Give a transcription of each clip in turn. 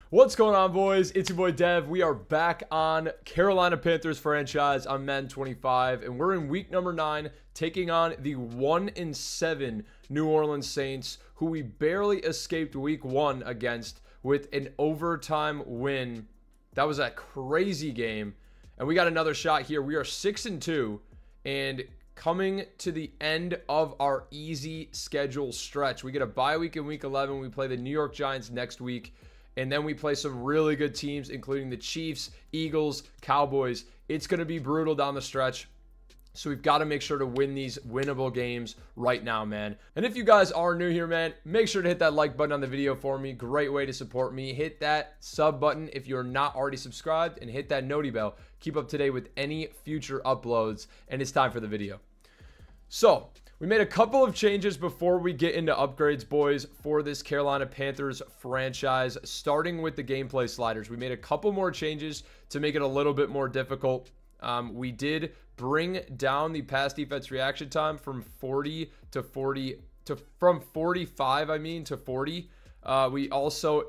What's going on, boys? It's your boy Dev. We are back on Carolina Panthers franchise on Madden 25, and we're in week number 9 taking on the 1-7 New Orleans Saints, who we barely escaped week 1 against with an overtime win. That was a crazy game, and we got another shot here. We are 6-2 and coming to the end of our easy schedule stretch. We get a bye week in week 11. We play the New York Giants next week. And then we play some really good teams, including the Chiefs, Eagles, Cowboys. It's going to be brutal down the stretch. So we've got to make sure to win these winnable games right now, man. And if you guys are new here, man, make sure to hit that like button on the video for me. Great way to support me. Hit that sub button if you're not already subscribed, and hit that noti bell. Keep up to date with any future uploads. And it's time for the video. So we made a couple of changes before we get into upgrades, boys, for this Carolina Panthers franchise, starting with the gameplay sliders. We made a couple more changes to make it a little bit more difficult. We did bring down the pass defense reaction time from 45, to 40. We also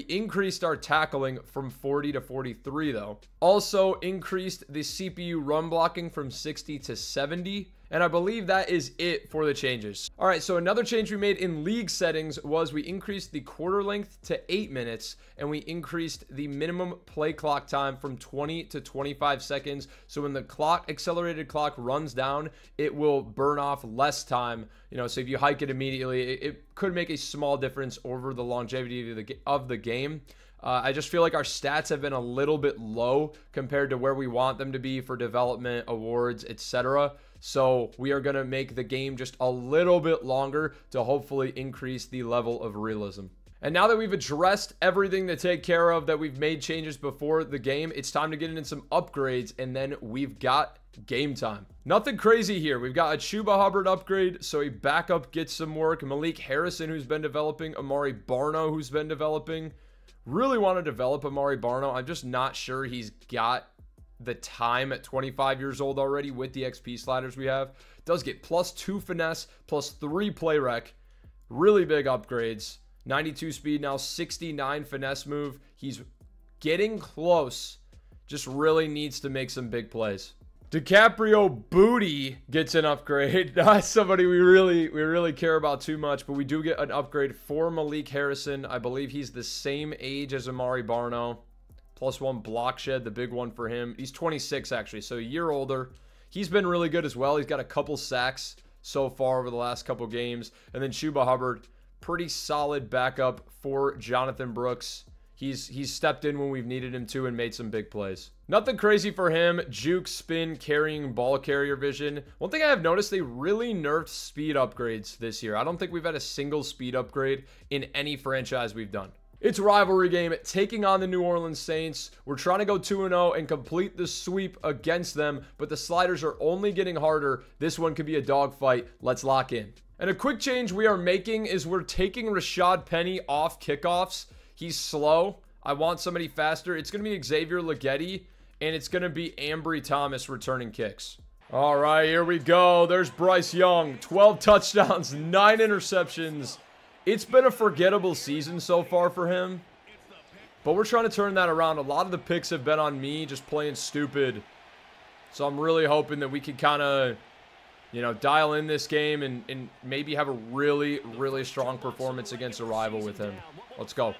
increased our tackling from 40 to 43, though. Also increased the CPU run blocking from 60 to 70. And I believe that is it for the changes. All right, so another change we made in league settings was we increased the quarter length to 8 minutes, and we increased the minimum play clock time from 20 to 25 seconds. So when the accelerated clock runs down, it will burn off less time. You know, so if you hike it immediately, it could make a small difference over the longevity of the game. I just feel like our stats have been a little bit low compared to where we want them to be for development, awards, etc. So we are going to make the game just a little bit longer to hopefully increase the level of realism. And now that we've addressed everything to take care of, that we've made changes before the game, it's time to get into some upgrades, and then we've got game time. Nothing crazy here. We've got a Chuba Hubbard upgrade, so a backup gets some work. Malik Harrison, who's been developing. Amari Barno, who's been developing. Really want to develop Amari Barno. I'm just not sure he's got the time at 25 years old already with the XP sliders we have. Does get +2 finesse, +3 play rec. Really big upgrades. 92 speed now, 69 finesse move. He's getting close. Just really needs to make some big plays. DiCaprio Booty gets an upgrade. Not somebody we really care about too much, but we do get an upgrade for Malik Harrison. I believe he's the same age as Amari Barno. +1 block shed, the big one for him. He's 26 actually, so a year older. He's been really good as well. He's got a couple sacks so far over the last couple games. And then Chuba Hubbard, pretty solid backup for Jonathan Brooks. He's stepped in when we've needed him to and made some big plays. Nothing crazy for him. Juke, spin, carrying, ball carrier vision. One thing I have noticed, they really nerfed speed upgrades this year. I don't think we've had a single speed upgrade in any franchise we've done. It's a rivalry game, taking on the New Orleans Saints. We're trying to go 2-0 and complete the sweep against them, but the sliders are only getting harder. This one could be a dogfight. Let's lock in. And a quick change we are making is we're taking Rashad Penny off kickoffs. He's slow. I want somebody faster. It's going to be Xavier Leggetti, and it's going to be Ambry Thomas returning kicks. All right, here we go. There's Bryce Young. 12 touchdowns, 9 interceptions. It's been a forgettable season so far for him, but we're trying to turn that around. A lot of the picks have been on me just playing stupid. So I'm really hoping that we can kind of, you know, dial in this game and maybe have a really, really strong performance against a rival with him. Let's go.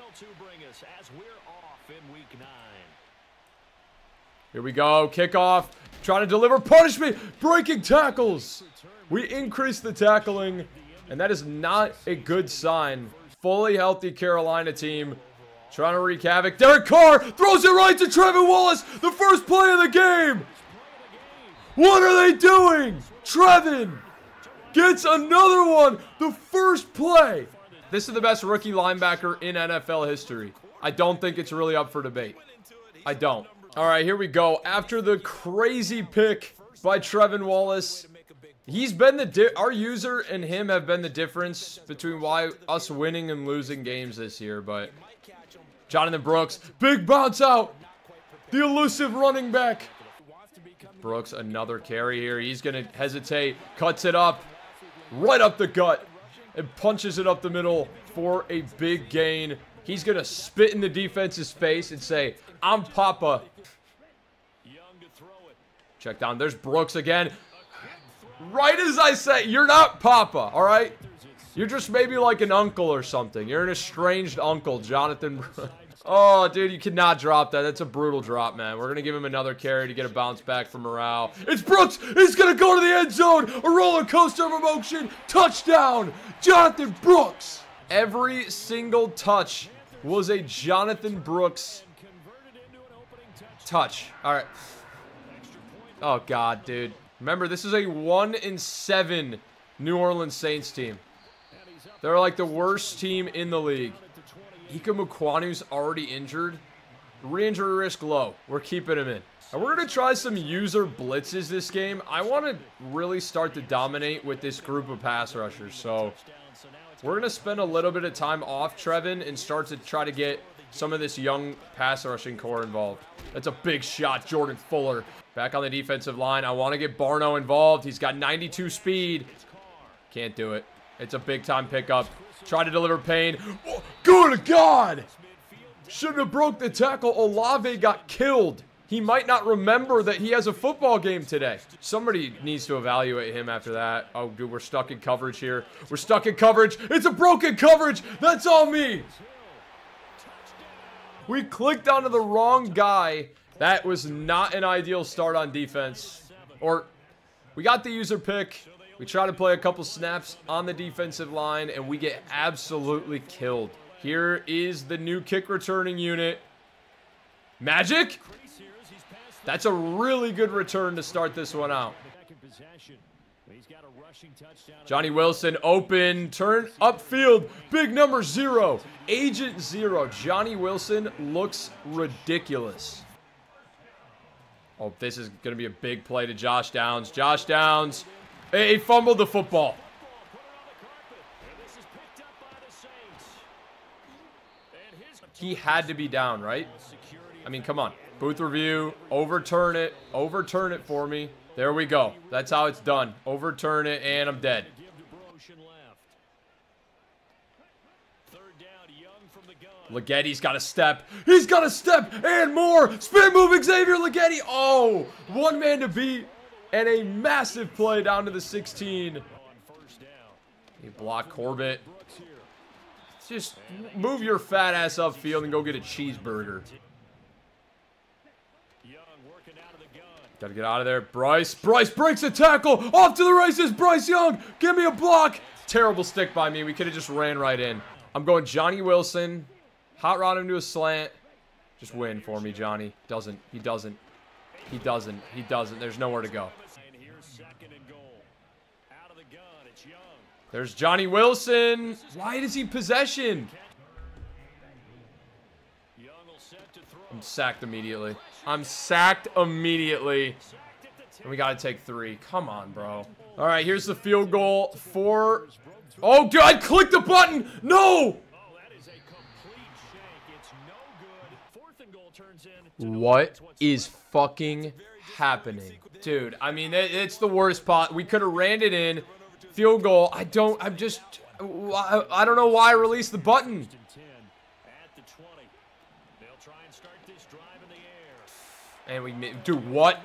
Here we go. Kickoff. Trying to deliver punishment. Breaking tackles. We increased the tackling, and that is not a good sign. Fully healthy Carolina team trying to wreak havoc. Derek Carr throws it right to Trevin Wallace. The first play of the game. What are they doing? Trevin gets another one. The first play. This is the best rookie linebacker in NFL history. I don't think it's really up for debate. I don't. All right, here we go. After the crazy pick by Trevin Wallace, he's been our user and him have been the difference between why us winning and losing games this year. But Jonathan Brooks, big bounce out. The elusive running back. Brooks, another carry here. He's going to hesitate. Cuts it up. Right up the gut. and punches it up the middle for a big gain. He's going to spit in the defense's face and say, I'm Papa. Check down. There's Brooks again. Right as I say, you're not Papa, all right? You're just maybe like an uncle or something. You're an estranged uncle, Jonathan. Oh, dude, you cannot drop that. That's a brutal drop, man. We're going to give him another carry to get a bounce back for morale. It's Brooks. He's going to go to the end zone. A roller coaster of emotion. Touchdown. Jonathan Brooks. Every single touch was a Jonathan Brooks touch. All right. Oh, God, dude. Remember, this is a 1-7 New Orleans Saints team. They're like the worst team in the league. Ika Mukwanu's already injured. Re-injury risk low. We're keeping him in. And we're going to try some user blitzes this game. I want to really start to dominate with this group of pass rushers. So we're going to spend a little bit of time off Trevin and start to try to get some of this young pass rushing core involved. That's a big shot, Jordan Fuller. Back on the defensive line. I want to get Barno involved. He's got 92 speed. Can't do it. It's a big-time pickup. Try to deliver pain. Oh, good God! Shouldn't have broke the tackle. Olave got killed. He might not remember that he has a football game today. Somebody needs to evaluate him after that. Oh, dude, we're stuck in coverage here. We're stuck in coverage. It's a broken coverage. That's all me. We clicked onto the wrong guy. That was not an ideal start on defense. Or, we got the user pick. We try to play a couple snaps on the defensive line, and we get absolutely killed. Here is the new kick returning unit. Magic? That's a really good return to start this one out. Johnny Wilson open, turn upfield, big number 0, Agent 0. Johnny Wilson looks ridiculous. Oh, this is going to be a big play to Josh Downs. Josh Downs, he fumbled the football. He had to be down, right? I mean, come on. Booth review, overturn it for me. There we go. That's how it's done. Overturn it, and I'm dead. Legetti's got a step. He's got a step and more. Spin moving Xavier Legetti. Oh, one man to beat and a massive play down to the 16. He blocked Corbett. Just move your fat ass upfield and go get a cheeseburger. Got to get out of there. Bryce breaks a tackle. Off to the races. Bryce Young. Give me a block. Terrible stick by me. We could have just ran right in. I'm going Johnny Wilson. Hot rod him to a slant. Just win for me, Johnny. Doesn't. He doesn't. He doesn't. He doesn't. There's nowhere to go. There's Johnny Wilson. Why does he possession? I'm sacked immediately. I'm sacked immediately. And we got to take 3. Come on, bro. All right, here's the field goal for... Oh, dude, I clicked the button. No! What is fucking happening? Dude, I mean, it's the worst pot. We could have ran it in. Field goal. I don't know why I released the button. And we, dude, what?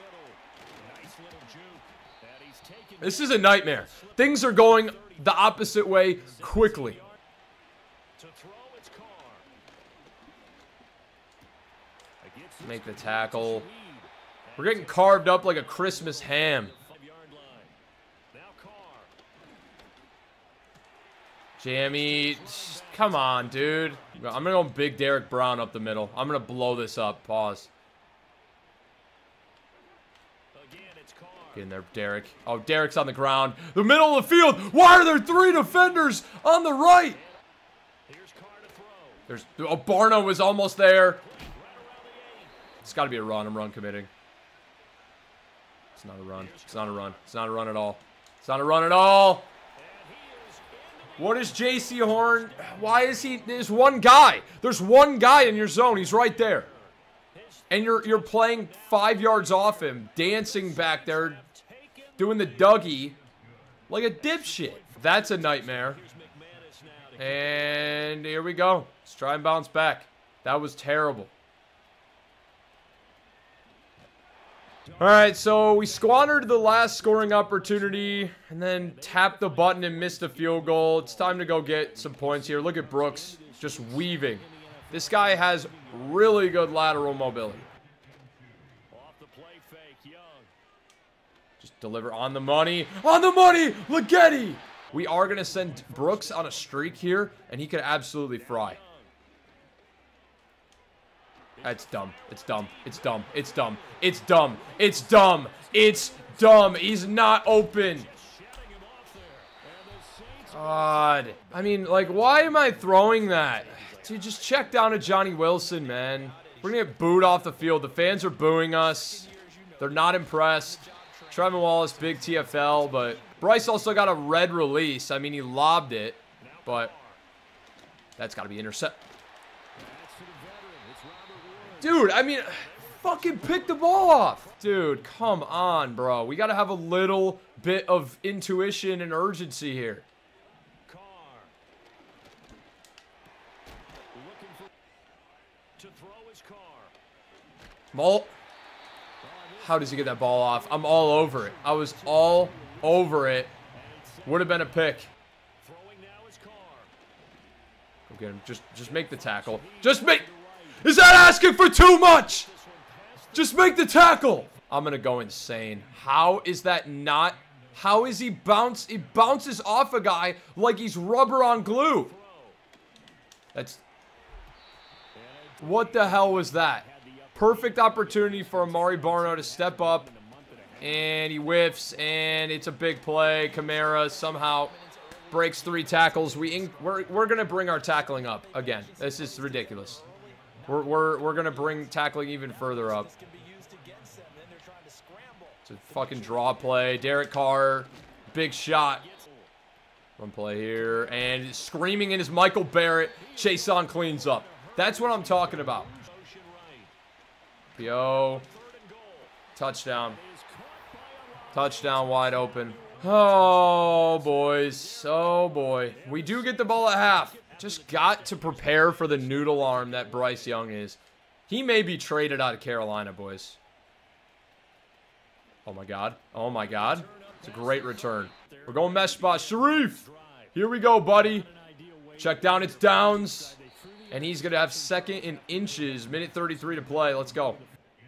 This is a nightmare. Things are going the opposite way quickly. Make the tackle. We're getting carved up like a Christmas ham. Jammy, come on, dude. I'm going to go big Derek Brown up the middle. I'm going to blow this up. Pause. Get in there, Derek. Oh, Derek's on the ground. The middle of the field. Why are there 3 defenders on the right? There's... Oh, Barno was almost there. It's got to be a run. I'm run committing. It's not a run. It's not a run. It's not a run at all. It's not a run at all. What is J.C. Horn? Why is he... There's one guy. There's one guy in your zone. He's right there. And you're playing 5 yards off him, dancing back there, doing the Dougie like a dipshit. That's a nightmare. And here we go. Let's try and bounce back. That was terrible. All right, so we squandered the last scoring opportunity and then tapped the button and missed a field goal. It's time to go get some points here. Look at Brooks just weaving. This guy has really good lateral mobility. Just deliver on the money. On the money! Ligeti! We are going to send Brooks on a streak here, and he could absolutely fry. That's dumb. It's dumb. It's dumb. It's dumb. It's dumb. It's dumb. It's dumb. He's not open. God. I mean, like, why am I throwing that? Dude, just check down to Johnny Wilson, man. We're going to get booed off the field. The fans are booing us. They're not impressed. Trevin Wallace, big TFL, but Bryce also got a red release. I mean, he lobbed it, but that's got to be intercept. Dude, I mean, fucking pick the ball off. Dude, come on, bro. We got to have a little bit of intuition and urgency here. Malt. How does he get that ball off? I'm all over it. I was all over it. Would have been a pick. Go get him. Just make the tackle. Just make... Is that asking for too much? Just make the tackle. I'm going to go insane. How is that not... How is he bounce? He bounces off a guy like he's rubber on glue. That's... What the hell was that? Perfect opportunity for Amari Barno to step up. And he whiffs. And it's a big play. Kamara somehow breaks 3 tackles. We're going to bring our tackling up again. This is ridiculous. We're going to bring tackling even further up. It's a fucking draw play. Derek Carr. Big shot. One play here. And screaming in his Michael Barrett. Chason cleans up. That's what I'm talking about. PO. Touchdown. Touchdown wide open. Oh, boys. Oh, boy. We do get the ball at half. Just got to prepare for the noodle arm that Bryce Young is. He may be traded out of Carolina, boys. Oh, my God. Oh, my God. It's a great return. We're going mesh spot. Sharif. Here we go, buddy. Check down. It's Downs. And he's going to have second in inches. Minute 33 to play. Let's go.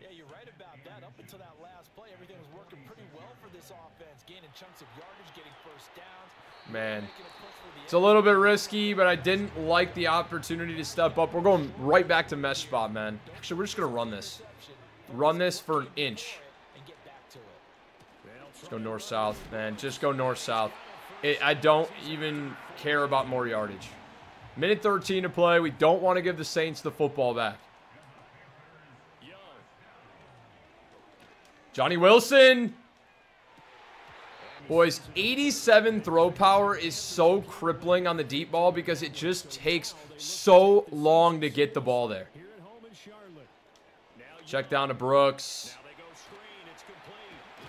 Yeah, you're right about that. Up until that last play, everything was working pretty well for this offense. Gaining chunks of yardage, getting first downs. Man. It's a little bit risky, but I didn't like the opportunity to step up. We're going right back to mesh spot, man. Actually, we're just going to run this. Run this for an inch. Just go north-south, man. Just go north-south. I don't even care about more yardage. Minute 13 to play. We don't want to give the Saints the football back. Johnny Wilson. Boys, 87 throw power is so crippling on the deep ball because it just takes so long to get the ball there. Check down to Brooks.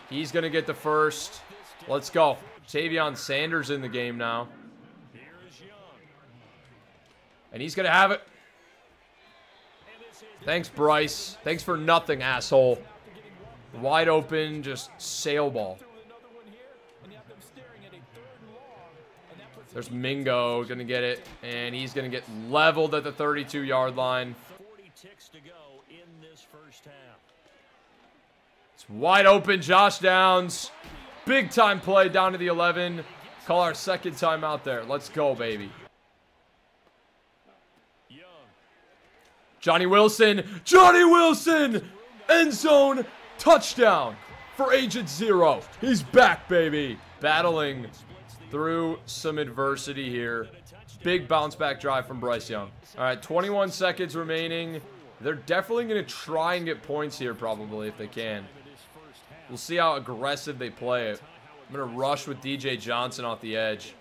He's going to get the first. Let's go. Tavion Sanders in the game now. And he's going to have it. Thanks, Bryce. Thanks for nothing, asshole. Wide open, just sail ball. There's Mingo going to get it. And he's going to get leveled at the 32-yard line. It's wide open, Josh Downs. Big time play down to the 11. Call our second time out there. Let's go, baby. Johnny Wilson. Johnny Wilson! End zone. Touchdown for Agent Zero. He's back, baby. Battling through some adversity here. Big bounce back drive from Bryce Young. All right, 21 seconds remaining. They're definitely going to try and get points here probably if they can. We'll see how aggressive they play it. I'm going to rush with DJ Johnson off the edge.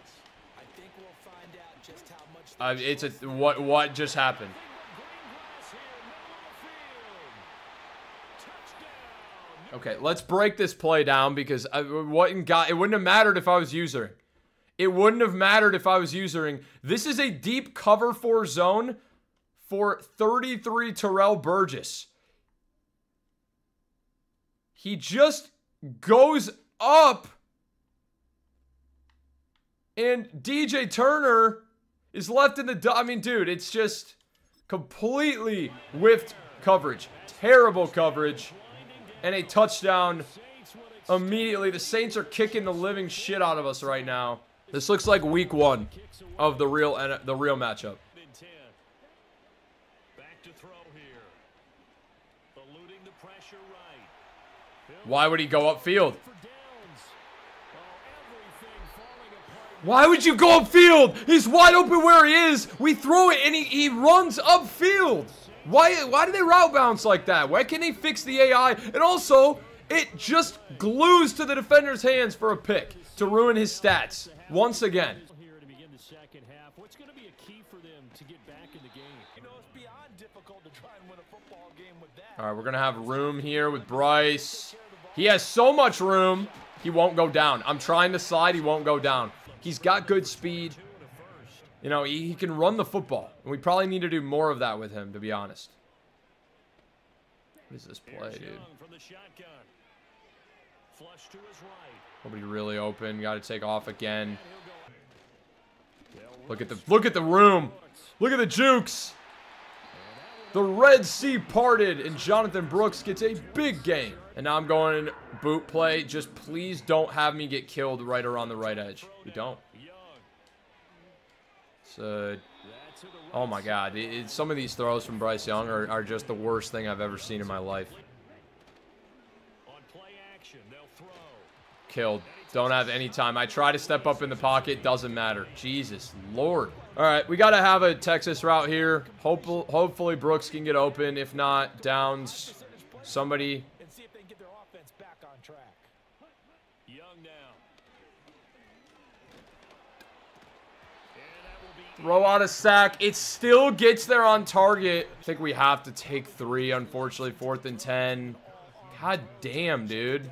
What just happened? Okay, let's break this play down because it wouldn't have mattered if I was using it. It wouldn't have mattered if I was using. This is a deep cover 4 zone for 33 Terrell Burgess. He just goes up. And DJ Turner is left in the... I mean, dude, it's just completely whiffed coverage. Terrible coverage. And a touchdown immediately. The Saints are kicking the living shit out of us right now. This looks like week 1 of the real matchup. Why would he go upfield? Why would you go upfield? He's wide open where he is. We throw it and he runs upfield. Why do they route bounce like that? Why can't they fix the AI? And also, it just glues to the defender's hands for a pick to ruin his stats once again. All right, we're going to have room here with Bryce. He has so much room, he won't go down. I'm trying to slide, he won't go down. He's got good speed. You know, he can run the football. And we probably need to do more of that with him, to be honest. What is this play, dude? Nobody really open. Got to take off again. Look at the room. Look at the jukes. The Red Sea parted, and Jonathan Brooks gets a big gain. And now I'm going boot play. Just please don't have me get killed right around the right edge. We don't. So, oh my God. Some of these throws from Bryce Young are just the worst thing I've ever seen in my life. Killed. Don't have any time. I try to step up in the pocket. Doesn't matter. Jesus Lord. All right, we got to have a Texas route here. Hopefully Brooks can get open. If not, Downs, somebody. Throw out a sack. It still gets there on target. I think we have to take 3, unfortunately. 4th and 10. God damn, dude.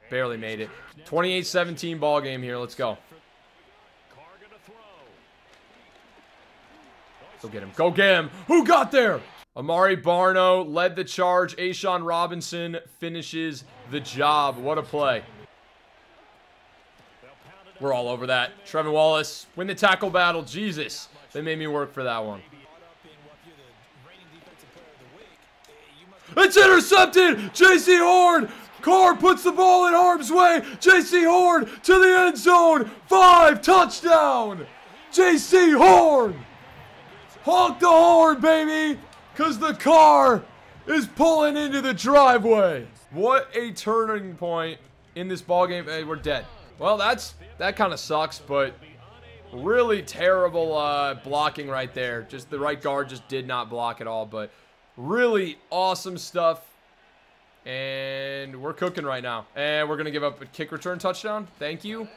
Barely made it. 28-17 ball game here. Let's go. Go get him. Go get him. Who got there? Amari Barno led the charge. Ashawn Robinson finishes the job. What a play. We're all over that. Trevin Wallace, win the tackle battle. Jesus. They made me work for that one. It's intercepted. J.C. Horn. Carr puts the ball in harm's way. J.C. Horn to the end zone. 5, touchdown. J.C. Horn. Honk the horn, baby, because the car is pulling into the driveway. What a turning point in this ball game. Hey, we're dead. Well, that kind of sucks, but really terrible blocking right there. Just the right guard just did not block at all, but really awesome stuff. And we're cooking right now. And we're going to give up a kick return touchdown. Thank you.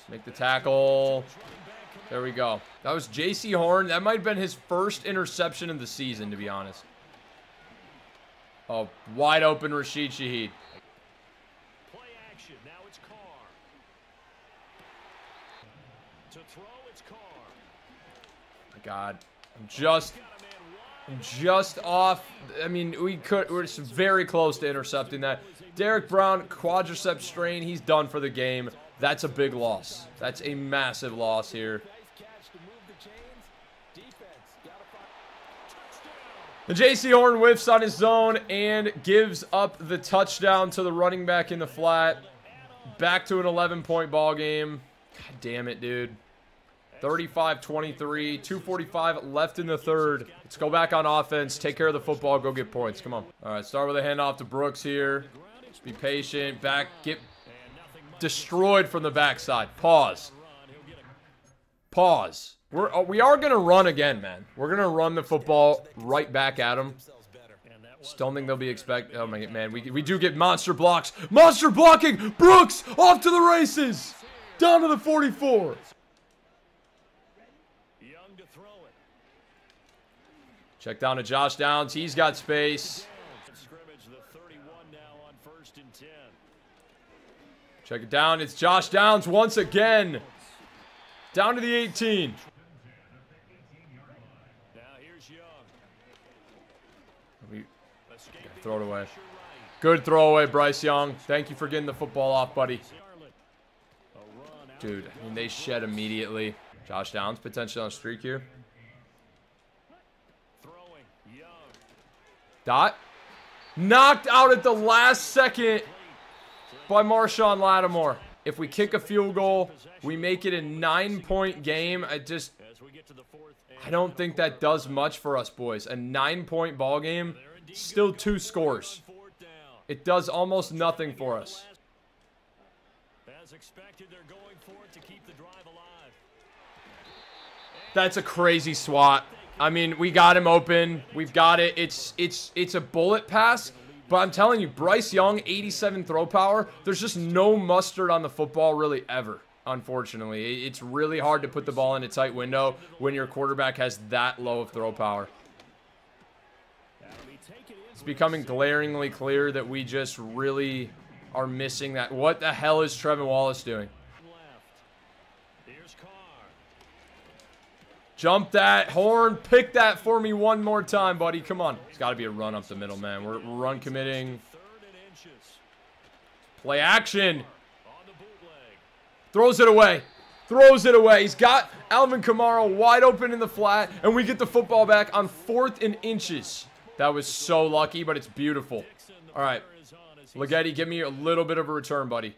Make the tackle. There we go. That was J.C. Horn. That might have been his first interception of the season, to be honest. Oh, wide open Rashid Shaheed. Play action. Now it's Carr. To throw, it's Carr. Oh my God. I'm just off. I mean, we're just very close to intercepting that. Derek Brown, quadricep strain. He's done for the game. That's a big loss. That's a massive loss here. The J.C. Horn whiffs on his zone and gives up the touchdown to the running back in the flat. Back to an 11-point ball game. God damn it, dude. 35-23, 2:45 left in the third. Let's go back on offense, take care of the football, go get points. Come on. All right, start with a handoff to Brooks here. Just be patient. Back, get destroyed from the backside. Pause. Pause. We are going to run again, man. We're going to run the football right back at them. Just don't think they'll be expecting. Oh, my man. We do get monster blocks. Monster blocking. Brooks off to the races. Down to the 44. Check down to Josh Downs. He's got space. Check it down. It's Josh Downs once again. Down to the 18. We throw it away. Good throwaway, Bryce Young. Thank you for getting the football off, buddy. Dude, I mean, they shed immediately. Josh Downs potentially on a streak here. Dot. Knocked out at the last second by Marshawn Lattimore. If we kick a field goal, we make it a 9-point game. I don't think that does much for us, boys. A 9-point ball game, still 2 scores. It does almost nothing for us. That's a crazy swat. I mean, we got him open. We've got it. It's a bullet pass. But I'm telling you, Bryce Young, 87 throw power. There's just no mustard on the football really ever, unfortunately. It's really hard to put the ball in a tight window when your quarterback has that low of throw power. It's becoming glaringly clear that we just really are missing that. What the hell is Trevin Wallace doing? Jump that horn. Pick that for me one more time, buddy. Come on. It's got to be a run up the middle, man. We're run committing. Play action. Throws it away. Throws it away. He's got Alvin Kamara wide open in the flat, and we get the football back on 4th and inches. That was so lucky, but it's beautiful. All right. Leggetti, give me a little bit of a return, buddy.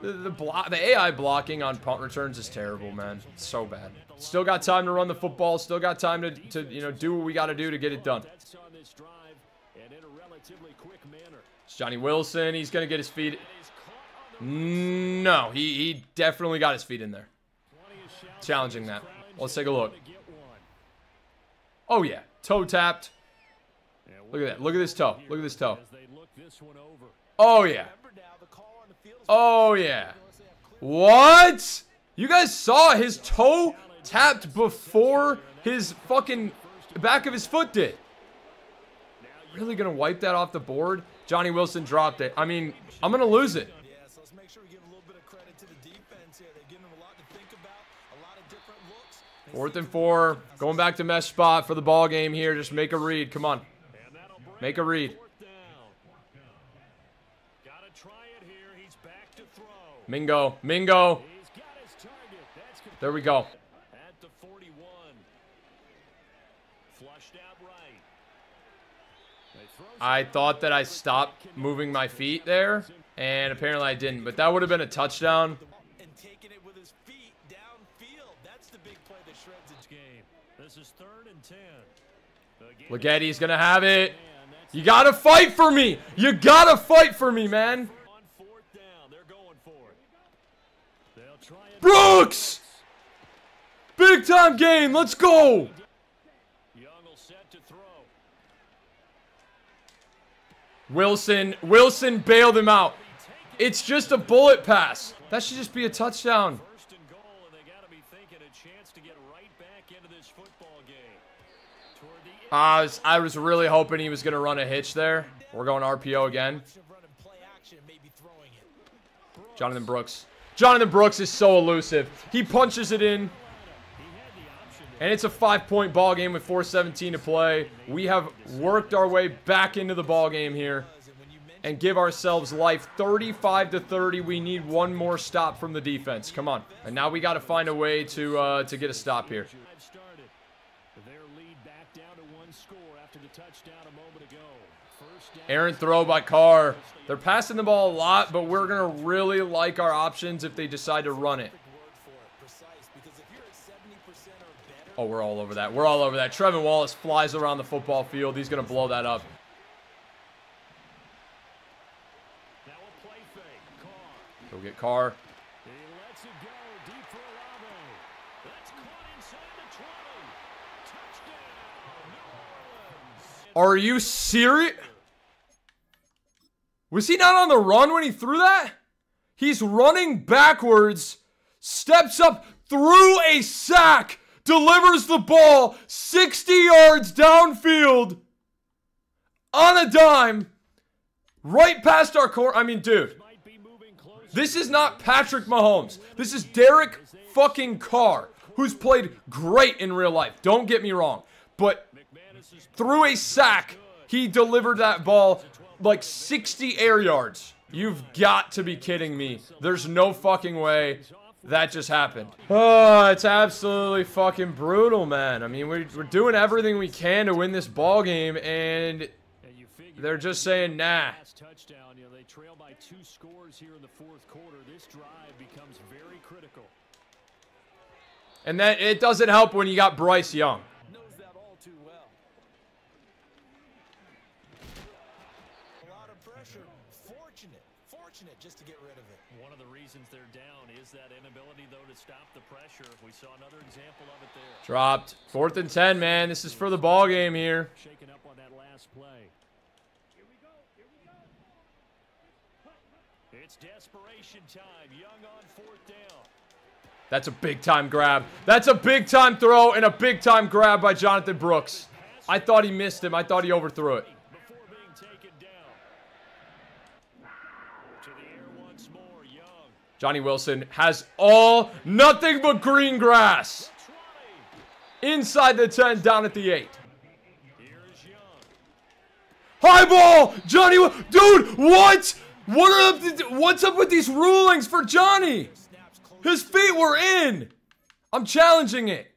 The AI blocking on punt returns is terrible, man. It's so bad. Still got time to run the football. Still got time to you know, do what we got to do to get it done. It's Johnny Wilson. He's going to get his feet. No, he definitely got his feet in there. Challenging that. Let's take a look. Oh, yeah. Toe tapped. Look at that. Look at this toe. Look at this toe. Oh, yeah. Oh, yeah. What? You guys saw his toe tapped before his fucking back of his foot did. Really going to wipe that off the board? Johnny Wilson dropped it. I mean, I'm going to lose it. Let's make sure we give a little bit of credit to the defense here. They're giving them a lot to think about, a lot of different looks. 4th and 4. Going back to mesh spot for the ball game here. Just make a read. Come on. Make a read. Mingo. Mingo. There we go. I thought that I stopped moving my feet there, and apparently I didn't. But that would have been a touchdown. And taking it with his feet downfield. That's the big play that shreds its game. This is 3rd and 10. Leggetti's going to have it. You got to fight for me. You got to fight for me, man. Brooks! Big time game. Let's go. Wilson bailed him out. It's just a bullet pass. That should just be a touchdown. I was really hoping he was going to run a hitch there. We're going RPO again. Jonathan Brooks. Jonathan Brooks is so elusive. He punches it in. And it's a 5-point ball game with 4:17 to play. We have worked our way back into the ball game here and give ourselves life. 35-30. We need one more stop from the defense. Come on. And now we got to find a way to get a stop here. Errant throw by Carr. They're passing the ball a lot, but we're going to really like our options if they decide to run it. Oh, we're all over that. We're all over that. Trevin Wallace flies around the football field. He's going to blow that up. Go get Carr. Are you serious? Was he not on the run when he threw that? He's running backwards, steps up, through a sack, delivers the ball 60 yards downfield on a dime right past our court. I mean, dude, this is not Patrick Mahomes. This is Derek fucking Carr, who's played great in real life. Don't get me wrong. But through a sack, he delivered that ball like 60 air yards. You've got to be kidding me. There's no fucking way that just happened. Oh, it's absolutely fucking brutal, man. I mean, we're doing everything we can to win this ball game, and they're just saying, nah. Touchdown. You know, they trail by 2 scores here in the 4th quarter. This drive becomes very critical. And then it doesn't help when you got Bryce Young. Knows that all too well. A lot of pressure. Fortunate just to get rid of it. One of the reasons they're down is that inability, though, to stop the pressure. We saw another example of it there. Dropped. 4th and 10, man. This is for the ball game here. Shaking up on that last play. Here we go. It's desperation time. Young on 4th down. That's a big-time grab. That's a big-time throw and a big-time grab by Jonathan Brooks. I thought he missed him. I thought he overthrew it. Before being taken down. To the air once more. Young. Johnny Wilson has nothing but green grass. Inside the 10, down at the 8. Here's Young. High ball! Johnny, dude, what? What's up with these rulings for Johnny? His feet were in. I'm challenging it.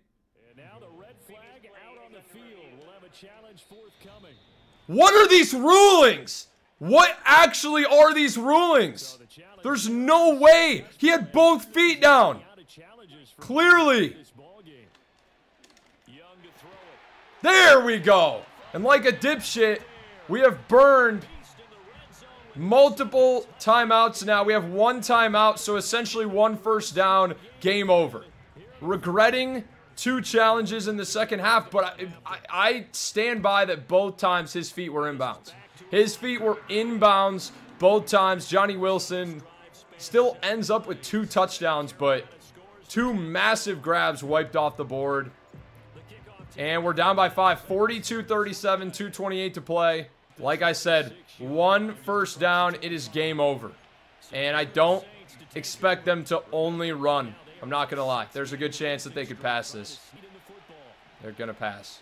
And now the red flag out on the field. We'll have a challenge forthcoming. What are these rulings? What actually are these rulings? There's no way. He had both feet down. Clearly. There we go. And like a dipshit, we have burned multiple timeouts now. We have 1 timeout, so essentially 1 first down, game over. Regretting 2 challenges in the second half, but I stand by that both times his feet were inbounds. His feet were inbounds both times. Johnny Wilson still ends up with 2 touchdowns, but 2 massive grabs wiped off the board. And we're down by 5, 42-37, 2:28 to play. Like I said, 1 first down, it is game over. And I don't expect them to only run. I'm not going to lie. There's a good chance that they could pass this. They're going to pass.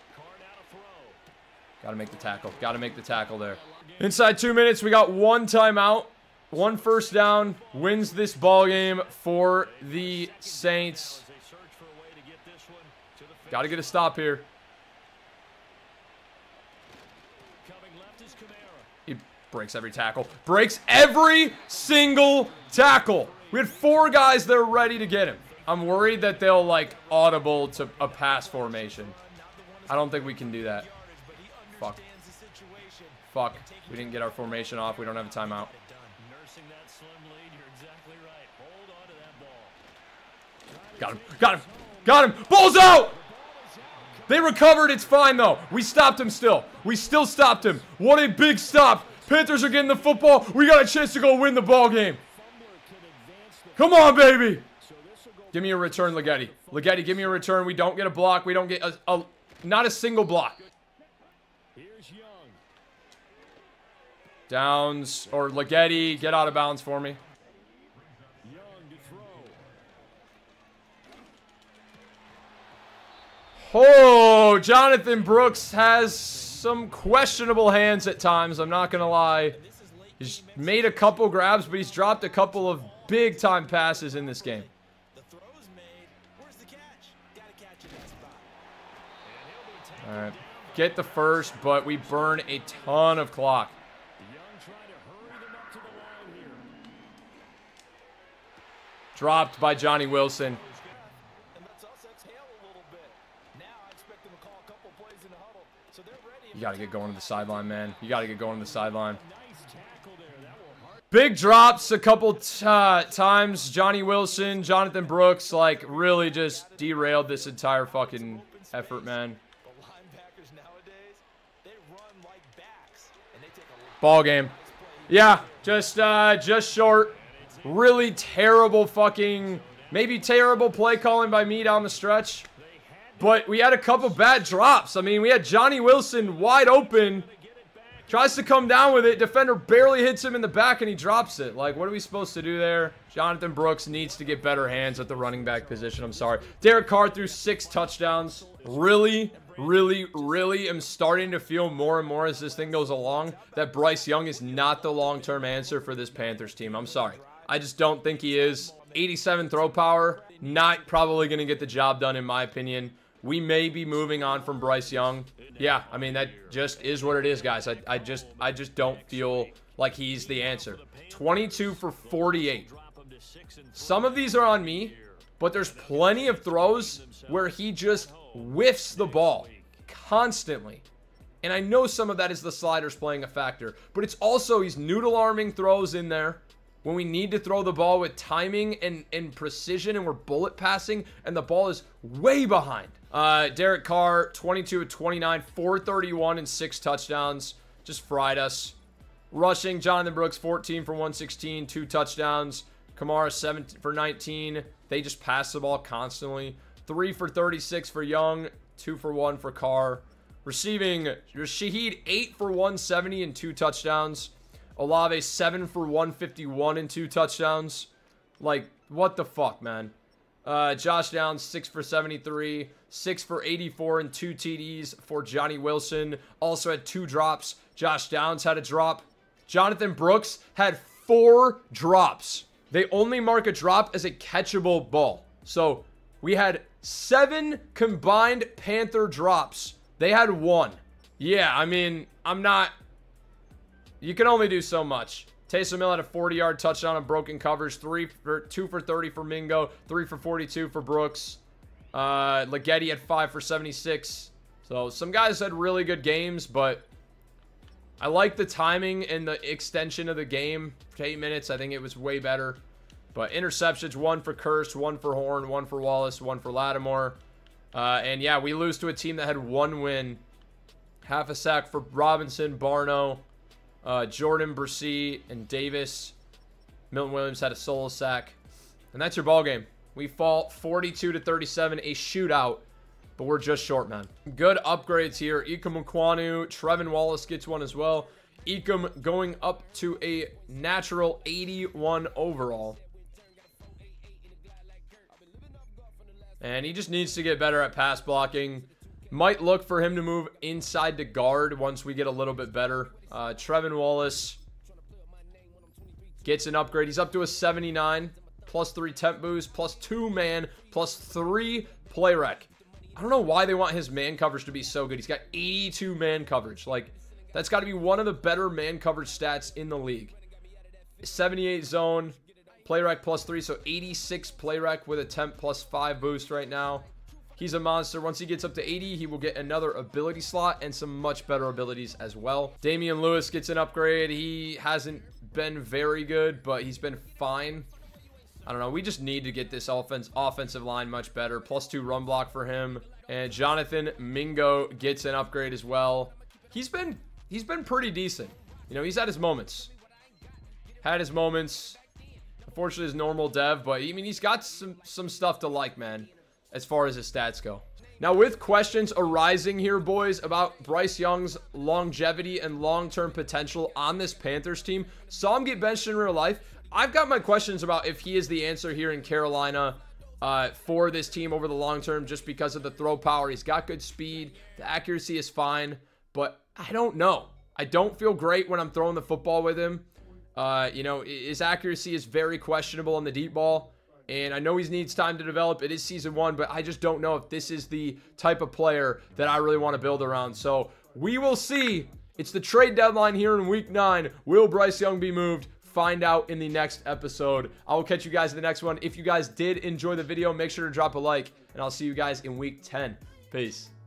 Got to make the tackle. Got to make the tackle there. Inside 2 minutes, we got 1 timeout. 1 first down wins this ball game for the Saints. Got to get a stop here. He breaks every tackle. Breaks every single tackle. We had 4 guys there ready to get him. I'm worried that they'll, like, audible to a pass formation. I don't think we can do that. Fuck. Fuck. We didn't get our formation off. We don't have a timeout. Got him. Got him. Got him. Ball's out! They recovered. It's fine, though. We stopped him still. We still stopped him. What a big stop. Panthers are getting the football. We got a chance to go win the ball game. Come on, baby. Give me a return, Ligeti. Ligeti, give me a return. We don't get a block. We don't get not a single block. Downs or Ligeti, get out of bounds for me. Oh, Jonathan Brooks has some questionable hands at times. I'm not going to lie. He's made a couple grabs, but he's dropped a couple of big-time passes in this game. All right. Get the first, but we burn a ton of clock. Dropped by Johnny Wilson. You got to get going to the sideline, man. You got to get going to the sideline. Big drops a couple times. Johnny Wilson, Jonathan Brooks, like, really just derailed this entire fucking effort, man. Ball game. Yeah, just short. Really terrible fucking, maybe terrible play calling by me down the stretch. But we had a couple bad drops. I mean, we had Johnny Wilson wide open. Tries to come down with it. Defender barely hits him in the back and he drops it. Like, what are we supposed to do there? Jonathan Brooks needs to get better hands at the running back position. I'm sorry. Derek Carr threw 6 touchdowns. Really am starting to feel more and more as this thing goes along that Bryce Young is not the long-term answer for this Panthers team. I'm sorry. I just don't think he is. 87 throw power. Not probably going to get the job done in my opinion. We may be moving on from Bryce Young. Yeah, I mean, that just is what it is, guys. I just don't feel like he's the answer. 22 for 48. Some of these are on me, but there's plenty of throws where he just whiffs the ball constantly. And I know some of that is the sliders playing a factor, but it's also he's noodle-arming throws in there when we need to throw the ball with timing and precision and we're bullet passing and the ball is way behind. Derek Carr, 22 of 29, 431 and 6 touchdowns. Just fried us. Rushing, Jonathan Brooks, 14 for 116, 2 touchdowns. Kamara, 7 for 19. They just pass the ball constantly. 3 for 36 for Young, 2 for 1 for Carr. Receiving, Shaheed, 8 for 170 and 2 touchdowns. Olave, 7 for 151 and 2 touchdowns. Like, what the fuck, man? Josh Downs, 6 for 73, 6 for 84 and 2 TDs for Johnny Wilson. Also had 2 drops. Josh Downs had a drop. Jonathan Brooks had 4 drops. They only mark a drop as a catchable ball. So we had 7 combined Panther drops. They had 1. Yeah, I mean, you can only do so much. Taysom Hill had a 40-yard touchdown on broken coverage. 2 for 30 for Mingo. 3 for 42 for Brooks. Leggetti had 5 for 76. So some guys had really good games, but I like the timing and the extension of the game to 8 minutes. I think it was way better. But interceptions, 1 for Kurst, 1 for Horn, 1 for Wallace, 1 for Lattimore. And yeah, we lose to a team that had 1 win. Half a sack for Robinson, Barno, Jordan, Brissy, and Davis. Milton Williams had a solo sack. And that's your ball game. We fall 42-37, a shootout. But we're just short, man. Good upgrades here. Ikem Ekwonu, Trevin Wallace gets one as well. Ikem going up to a natural 81 overall. And he just needs to get better at pass blocking. Might look for him to move inside to guard once we get a little bit better. Trevin Wallace gets an upgrade. He's up to a 79. Plus 3 temp boost. Plus 2 man. Plus 3 play rec. I don't know why they want his man coverage to be so good. He's got 82 man coverage. Like, that's got to be one of the better man coverage stats in the league. 78 zone. Play rec plus 3. So 86 play rec with a temp plus 5 boost right now. He's a monster. Once he gets up to 80, he will get another ability slot and some much better abilities as well. Damian Lewis gets an upgrade. He hasn't been very good, but he's been fine. I don't know. We just need to get this offensive line much better. Plus 2 run block for him. And Jonathan Mingo gets an upgrade as well. He's been pretty decent. You know, he's had his moments. Unfortunately, his normal dev, but I mean, he's got some stuff to like, man, as far as his stats go. Now, with questions arising here, boys, about Bryce Young's longevity and long-term potential on this Panthers team, saw him get benched in real life. I've got my questions about if he is the answer here in Carolina for this team over the long term, just because of the throw power. He's got good speed. The accuracy is fine, but I don't know. I don't feel great when I'm throwing the football with him. You know, his accuracy is very questionable on the deep ball, and I know he needs time to develop. It is season 1, but I just don't know if this is the type of player that I really want to build around. So we will see. It's the trade deadline here in week 9. Will Bryce Young be moved? Find out in the next episode. I will catch you guys in the next one. If you guys did enjoy the video, make sure to drop a like, and I'll see you guys in week 10. Peace.